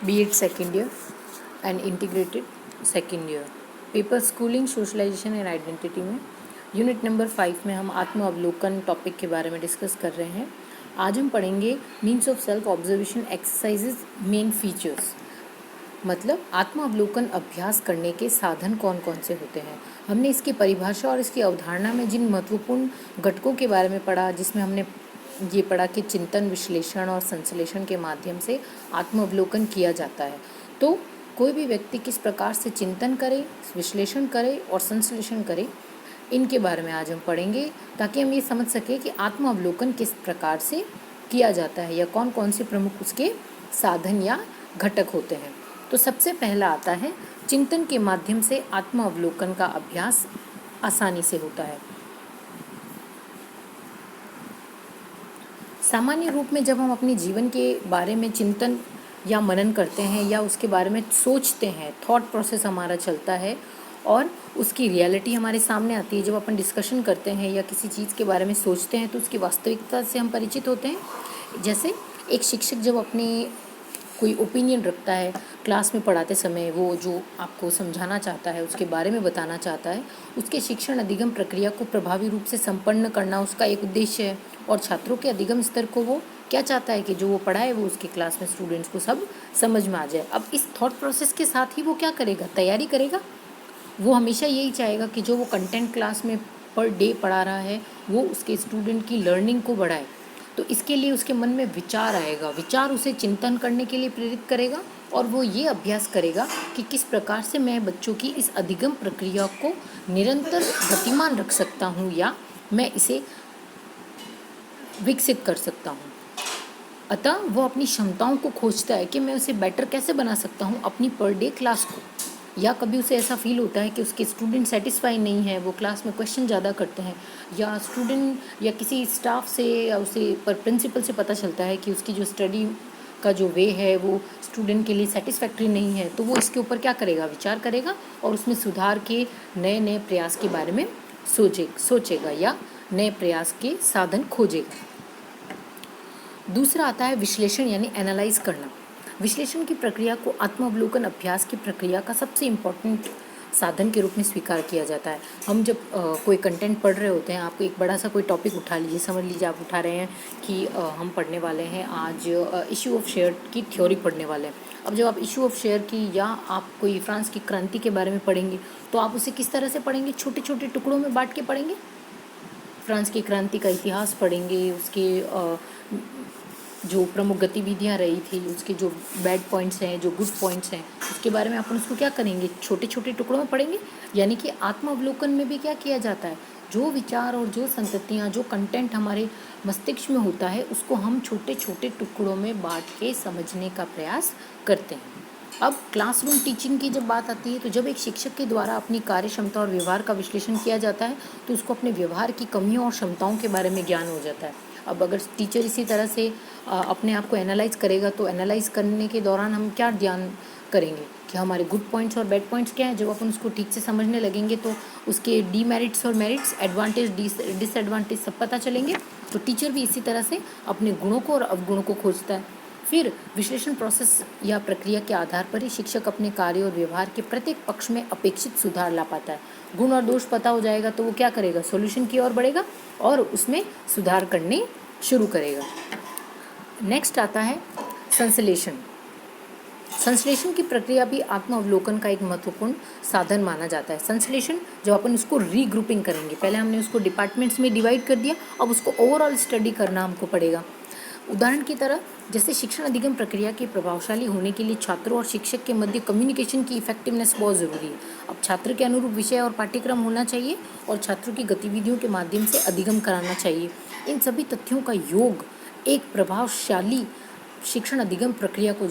B.Ed second year and integrated second year paper schooling socialisation and identity में unit number 5 में हम आत्म अवलोकन टॉपिक के बारे में डिस्कस कर रहे हैं। आज हम पढ़ेंगे means of self observation exercises main features, मतलब आत्म अवलोकन अभ्यास करने के साधन कौन कौन से होते हैं। हमने इसकी परिभाषा और इसकी अवधारणा में जिन महत्वपूर्ण घटकों के बारे में पढ़ा, जिसमें हमने ये पढ़ा कि चिंतन, विश्लेषण और संश्लेषण के माध्यम से आत्म अवलोकन किया जाता है। तो कोई भी व्यक्ति किस प्रकार से चिंतन करे, विश्लेषण करे और संश्लेषण करे, इनके बारे में आज हम पढ़ेंगे, ताकि हम ये समझ सकें कि आत्म अवलोकन किस प्रकार से किया जाता है या कौन कौन से प्रमुख उसके साधन या घटक होते हैं। तो सबसे पहला आता है चिंतन के माध्यम से आत्म अवलोकन का अभ्यास आसानी से होता है। सामान्य रूप में जब हम अपने जीवन के बारे में चिंतन या मनन करते हैं या उसके बारे में सोचते हैं, थॉट प्रोसेस हमारा चलता है और उसकी रियलिटी हमारे सामने आती है। जब अपन डिस्कशन करते हैं या किसी चीज़ के बारे में सोचते हैं तो उसकी वास्तविकता से हम परिचित होते हैं। जैसे एक शिक्षक जब अपनी कोई ओपिनियन रखता है क्लास में पढ़ाते समय, वो जो आपको समझाना चाहता है, उसके बारे में बताना चाहता है, उसके शिक्षण अधिगम प्रक्रिया को प्रभावी रूप से संपन्न करना उसका एक उद्देश्य है। और छात्रों के अधिगम स्तर को वो क्या चाहता है कि जो वो पढ़ाए वो उसके क्लास में स्टूडेंट्स को सब समझ में आ जाए। अब इस थॉट प्रोसेस के साथ ही वो क्या करेगा, तैयारी करेगा। वो हमेशा यही चाहेगा कि जो वो कंटेंट क्लास में पर डे पढ़ा रहा है वो उसके स्टूडेंट की लर्निंग को बढ़ाए। तो इसके लिए उसके मन में विचार आएगा, विचार उसे चिंतन करने के लिए प्रेरित करेगा और वो ये अभ्यास करेगा कि किस प्रकार से मैं बच्चों की इस अधिगम प्रक्रिया को निरंतर गतिमान रख सकता हूँ या मैं इसे विकसित कर सकता हूँ। अतः वो अपनी क्षमताओं को खोजता है कि मैं उसे बेटर कैसे बना सकता हूँ अपनी पर डे क्लास को। या कभी उसे ऐसा फील होता है कि उसके स्टूडेंट सेटिस्फाई नहीं है, वो क्लास में क्वेश्चन ज़्यादा करते हैं, या स्टूडेंट या किसी स्टाफ से या उसे पर प्रिंसिपल से पता चलता है कि उसकी जो स्टडी का जो वे है वो स्टूडेंट के लिए सेटिस्फैक्ट्री नहीं है। तो वो इसके ऊपर क्या करेगा, विचार करेगा और उसमें सुधार के नए नए प्रयास के बारे में सोचेगा या नए प्रयास के साधन खोजेगा। दूसरा आता है विश्लेषण यानी एनालाइज करना। विश्लेषण की प्रक्रिया को आत्म अवलोकन अभ्यास की प्रक्रिया का सबसे इम्पोर्टेंट साधन के रूप में स्वीकार किया जाता है। हम जब कोई कंटेंट पढ़ रहे होते हैं, आपको एक बड़ा सा कोई टॉपिक उठा लीजिए, समझ लीजिए आप उठा रहे हैं कि हम पढ़ने वाले हैं आज इशू ऑफ शेयर की थ्योरी पढ़ने वाले हैं। अब जब आप इशू ऑफ शेयर की या आप कोई फ्रांस की क्रांति के बारे में पढ़ेंगे तो आप उसे किस तरह से पढ़ेंगे, छोटे छोटे टुकड़ों में बांट के पढ़ेंगे। फ्रांस की क्रांति का इतिहास पढ़ेंगे, उसके जो प्रमुख गतिविधियाँ रही थी, उसके जो बैड पॉइंट्स हैं, जो गुड पॉइंट्स हैं, उसके बारे में अपन उसको क्या करेंगे, छोटे छोटे टुकड़ों में पढ़ेंगे। यानी कि आत्म अवलोकन में भी क्या किया जाता है, जो विचार और जो संततियाँ, जो कंटेंट हमारे मस्तिष्क में होता है उसको हम छोटे छोटे टुकड़ों में बांट के समझने का प्रयास करते हैं। अब क्लासरूम टीचिंग की जब बात आती है तो जब एक शिक्षक के द्वारा अपनी कार्य क्षमता और व्यवहार का विश्लेषण किया जाता है तो उसको अपने व्यवहार की कमियों और क्षमताओं के बारे में ज्ञान हो जाता है। अब अगर टीचर इसी तरह से अपने आप को एनालाइज करेगा तो एनालाइज करने के दौरान हम क्या ध्यान करेंगे कि हमारे गुड पॉइंट्स और बैड पॉइंट्स क्या हैं। जब अपन उसको ठीक से समझने लगेंगे तो उसके डीमेरिट्स और मेरिट्स, एडवांटेज डिसएडवांटेज सब पता चलेंगे। तो टीचर भी इसी तरह से अपने गुणों को और अवगुणों को खोजता है। फिर विश्लेषण प्रोसेस या प्रक्रिया के आधार पर ही शिक्षक अपने कार्य और व्यवहार के प्रत्येक पक्ष में अपेक्षित सुधार ला पाता है। गुण और दोष पता हो जाएगा तो वो क्या करेगा, सॉल्यूशन की ओर बढ़ेगा और उसमें सुधार करने शुरू करेगा। नेक्स्ट आता है संश्लेषण। संश्लेषण की प्रक्रिया भी आत्म अवलोकन का एक महत्वपूर्ण साधन माना जाता है। संश्लेषण जब अपन उसको रीग्रुपिंग करेंगे, पहले हमने उसको डिपार्टमेंट्स में डिवाइड कर दिया, अब उसको ओवरऑल स्टडी करना हमको पड़ेगा। उदाहरण की तरह जैसे शिक्षण अधिगम प्रक्रिया के प्रभावशाली होने के लिए छात्रों और शिक्षक के मध्य कम्युनिकेशन की इफेक्टिवनेस बहुत ज़रूरी है। अब छात्र के अनुरूप विषय और पाठ्यक्रम होना चाहिए और छात्रों की गतिविधियों के माध्यम से अधिगम कराना चाहिए। इन सभी तथ्यों का योग एक प्रभावशाली शिक्षण अधिगम प्रक्रिया को